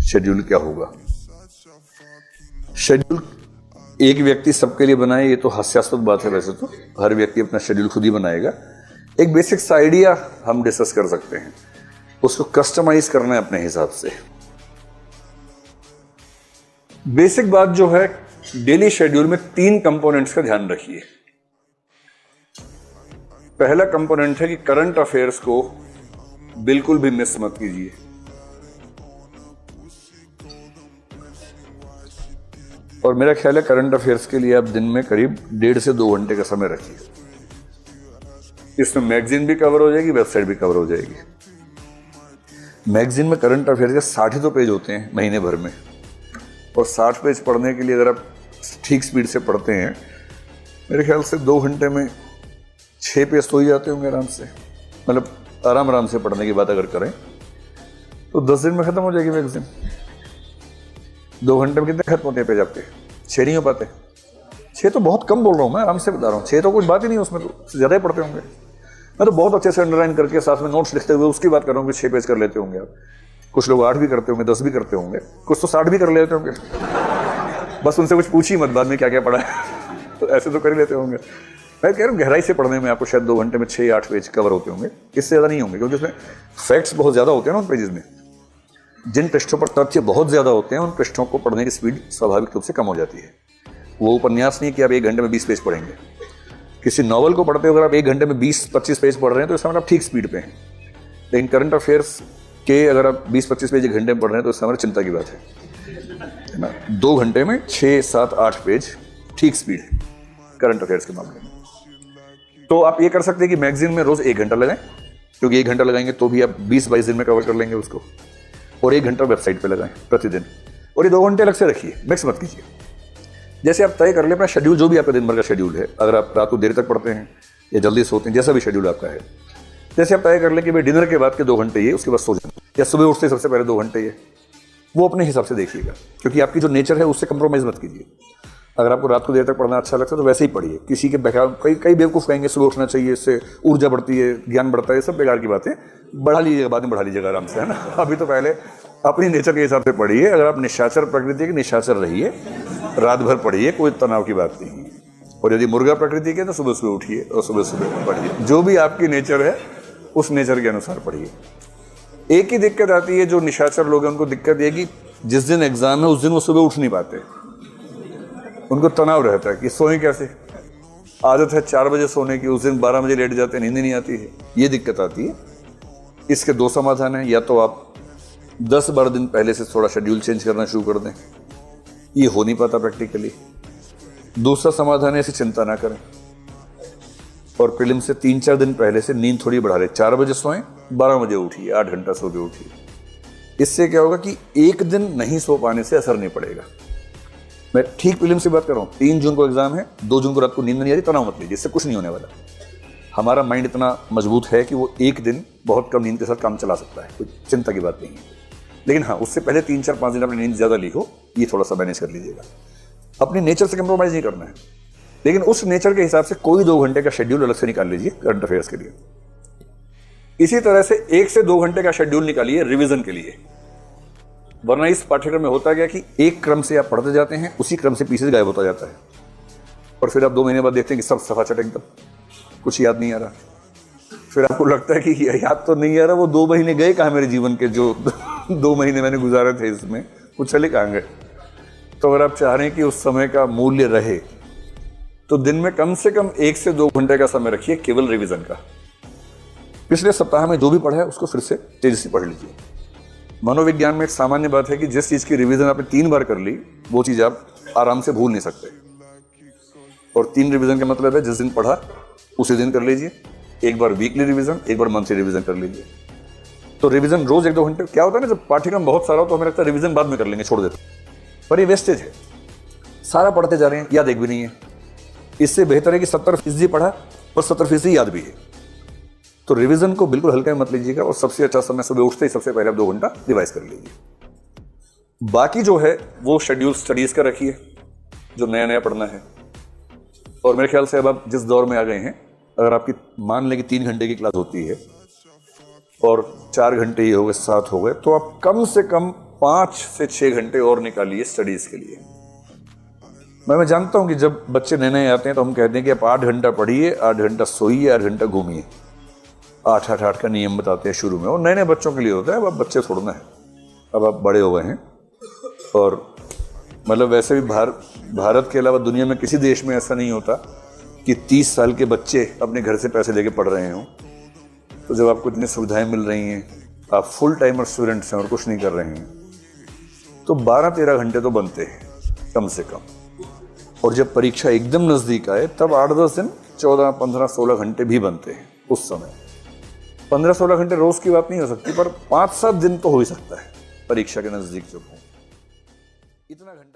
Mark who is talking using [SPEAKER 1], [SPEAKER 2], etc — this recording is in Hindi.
[SPEAKER 1] शेड्यूल क्या होगा। शेड्यूल एक व्यक्ति सबके लिए बनाए ये तो हास्यास्पद बात है, वैसे तो हर व्यक्ति अपना शेड्यूल खुद ही बनाएगा। एक बेसिक सा आइडिया हम डिस्कस कर सकते हैं, उसको कस्टमाइज करना है अपने हिसाब से। बेसिक बात जो है, डेली शेड्यूल में 3 कंपोनेंट्स का ध्यान रखिए। पहला कंपोनेंट है कि करंट अफेयर्स को बिल्कुल भी मिस मत कीजिए। और मेरा ख्याल है करंट अफेयर्स के लिए आप दिन में करीब 1.5 से 2 घंटे का समय रखिए। इसमें मैगजीन भी कवर हो जाएगी, वेबसाइट भी कवर हो जाएगी। मैगजीन में करंट अफेयर्स के 60 तो पेज होते हैं महीने भर में, और 60 पेज पढ़ने के लिए अगर आप ठीक स्पीड से पढ़ते हैं, मेरे ख्याल से 2 घंटे में 6 पेज तो ही जाते होंगे आराम से। मतलब आराम से पढ़ने की बात अगर करें तो 10 दिन में खत्म हो जाएगी मैगजीन। 2 घंटे में कितने खत्म होते हैं पेज आपके? 6 नहीं हो पाते। 6 तो बहुत कम बोल रहा हूँ मैं, आराम से बता रहा हूँ। 6 तो कुछ बात ही नहीं, उसमें तो ज़्यादा ही पढ़ते होंगे। मैं तो बहुत अच्छे से अंडरलाइन करके साथ में नोट्स लिखते हुए उसकी बात कर रहा हूँ कि 6 पेज कर लेते होंगे आप। कुछ लोग 8 भी करते होंगे, 10 भी करते होंगे, कुछ तो 60 भी कर लेते होंगे। बस उनसे कुछ पूछिए मत बाद में क्या क्या पढ़ा है। तो ऐसे तो कर ही लेते होंगे। मैं कह रहा हूँ गहराई से पढ़ने में आपको शायद 2 घंटे में 6-8 पेज कवर होते होंगे, इससे ज़्यादा नहीं होंगे, क्योंकि उसमें फैक्ट्स बहुत ज़्यादा होते हैं ना उन पेजेस में। जिन पृष्ठों पर तथ्य बहुत ज़्यादा होते हैं, उन पृष्ठों को पढ़ने की स्पीड स्वाभाविक रूप से कम हो जाती है। वो उपन्यास नहीं कि आप 1 घंटे में 20 पेज पढ़ेंगे। किसी नॉवल को पढ़ते हो अगर आप 1 घंटे में 20-25 पेज पढ़ रहे हैं तो इसका मतलब आप ठीक स्पीड पे हैं। लेकिन करंट अफेयर्स के अगर आप 20-25 पेज 1 घंटे में पढ़ रहे हैं तो इसका मतलब चिंता की बात है ना। 2 घंटे में 6-7-8 पेज ठीक स्पीड है करंट अफेयर्स के मामले में। तो आप ये कर सकते हैं कि मैगजीन में रोज 1 घंटा लगाएं, क्योंकि 1 घंटा लगाएंगे तो भी आप 20-22 दिन में कवर कर लेंगे उसको। और 1 घंटा वेबसाइट पे लगाएं प्रतिदिन। और ये 2 घंटे अलग से रखिए, मिक्स मत कीजिए। जैसे आप तय कर ले अपना शेड्यूल, जो भी आपका दिन भर का शेड्यूल है। अगर आप रात को देर तक पढ़ते हैं या जल्दी सोते हैं, जैसा भी शेड्यूल आपका है, जैसे आप तय कर ले कि भाई डिनर के बाद के 2 घंटे ये, उसके बाद सो जाए, या सुबह उठते सबसे पहले 2 घंटे ये, वो अपने हिसाब से देखिएगा। क्योंकि आपकी जो नेचर है उससे कंप्रोमाइज़ मत कीजिए। अगर आपको रात को देर तक पढ़ना अच्छा लगता है तो वैसे ही पढ़िए। किसी के बेकार कई बेवकूफ़ कहेंगे सुबह उठना चाहिए, इससे ऊर्जा बढ़ती है, ज्ञान बढ़ता है, सब बेकार की बातें। बढ़ा लीजिएगा, बाद में बढ़ा लीजिएगा आराम से, है ना। अभी तो पहले अपनी नेचर के हिसाब से पढ़िए। अगर आप निशाचर प्रकृति के, निशाचर रहिए, रात भर पढ़िए, कोई तनाव की बात नहीं है। और यदि मुर्गा प्रकृति के तो सुबह सुबह उठिए और सुबह सुबह पढ़िए। जो भी आपकी नेचर है उस नेचर के अनुसार पढ़िए। एक ही दिक्कत आती है, जो निशाचर लोग हैं उनको दिक्कत ये कि जिस दिन एग्जाम है उस दिन वो सुबह उठ नहीं पाते। उनको तनाव रहता है कि सोएं कैसे। आदत है 4 बजे सोने की, उस दिन 12 बजे लेट जाते हैं, नींद नहीं आती है, ये दिक्कत आती है। इसके 2 समाधान हैं। या तो आप 10-12 दिन पहले से थोड़ा शेड्यूल चेंज करना शुरू कर दें, ये हो नहीं पाता प्रैक्टिकली। दूसरा समाधान है, ऐसी चिंता ना करें और प्रीलिम से 3-4 दिन पहले से नींद थोड़ी बढ़ा लें। 4 बजे सोएं, 12 बजे उठिए, 8 घंटा सो के उठिए। इससे क्या होगा कि एक दिन नहीं सो पाने से असर नहीं पड़ेगा। मैं ठीक प्रीलिम से बात कर रहा हूँ। 3 जून को एग्जाम है, 2 जून को रात को नींद नहीं आ रही, तनाव मत लीजिए, इससे कुछ नहीं होने वाला। हमारा माइंड इतना मजबूत है कि वो एक दिन बहुत कम नींद के साथ काम चला सकता है, कोई चिंता की बात नहीं है। लेकिन हाँ, उससे पहले 3-4-5 दिन अपनी नींद ज़्यादा ली हो, ये थोड़ा सा मैनेज कर लीजिएगा। अपनी नेचर से कंप्रोमाइज़ नहीं करना है, लेकिन उस नेचर के हिसाब से कोई 2 घंटे का शेड्यूल अलग से निकाल लीजिए करंट अफेयर्स के लिए। इसी तरह से 1 से 2 घंटे का शेड्यूल निकालिए रिवीजन के लिए। वरना इस पाठ्यक्रम में होता गया कि एक क्रम से आप पढ़ते जाते हैं, उसी क्रम से पीछे गायब होता जाता है, और फिर आप 2 महीने बाद देखते हैं कि सब सफा चट एकदम, कुछ याद नहीं आ रहा। फिर आपको लगता है कि याद तो नहीं आ रहा, वो 2 महीने गए कहाँ मेरे जीवन के, जो 2 महीने मैंने गुजारे थे इसमें, कुछ चले कहाँ गए। तो अगर आप चाह रहे हैं कि उस समय का मूल्य रहे, तो दिन में कम से कम 1 से 2 घंटे का समय रखिए केवल रिवीजन का। पिछले सप्ताह में जो भी पढ़ा है उसको फिर से तेजी से पढ़ लीजिए। मनोविज्ञान में एक सामान्य बात है कि जिस चीज़ की रिवीजन आपने 3 बार कर ली, वो चीज़ आप आराम से भूल नहीं सकते। और 3 रिवीजन का मतलब है जिस दिन पढ़ा उसी दिन कर लीजिए। एक बार वीकली रिवीजन, एक बार मंथली रिवीजन कर लीजिए। तो रिवीजन रोज 1-2 घंटे। क्या होता है ना, जब पाठ्यक्रम बहुत सारा हो तो हमें लगता है रिवीजन बाद में कर लेंगे, छोड़ देते, पर ये वेस्टेज है। सारा पढ़ते जा रहे हैं, याद एक भी नहीं है। इससे बेहतर है कि 70% पढ़ा और 70% याद भी है। तो रिवीजन को बिल्कुल हल्का मत लीजिएगा, और सबसे अच्छा समय सुबह उठते ही सबसे पहले आप 2 घंटा रिवाइज कर लीजिए। बाकी जो है वो शेड्यूल स्टडीज का रखिए, जो नया नया पढ़ना है। और मेरे ख्याल से अब आप जिस दौर में आ गए हैं, अगर आपकी मान लें कि 3 घंटे की क्लास होती है और 4 घंटे ही हो गए, 7 हो गए, तो आप कम से कम 5 से 6 घंटे और निकालिए स्टडीज के लिए। मैं जानता हूं कि जब बच्चे नए नए आते हैं तो हम कहते हैं कि आप 8 घंटा पढ़िए, 8 घंटा सोइए, 8 घंटा घूमिए। 8-8-8 का नियम बताते हैं शुरू में, और नए नए बच्चों के लिए होता है। अब आप बच्चे छोड़ना है, अब आप बड़े हो गए हैं। और मतलब वैसे भी भारत के अलावा दुनिया में किसी देश में ऐसा नहीं होता कि 30 साल के बच्चे अपने घर से पैसे लेके पढ़ रहे हों। तो जब आपको इतनी सुविधाएं मिल रही हैं, आप फुल टाइमर स्टूडेंट्स हैं और कुछ नहीं कर रहे हैं, तो 12-13 घंटे तो बनते हैं कम से कम। और जब परीक्षा एकदम नज़दीक आए तब 8-10 दिन 14-15-16 घंटे भी बनते हैं। उस समय 15-16 घंटे रोज की बात नहीं हो सकती, पर 5-7 दिन तो हो ही सकता है परीक्षा के नज़दीक जब हो इतना घंटे।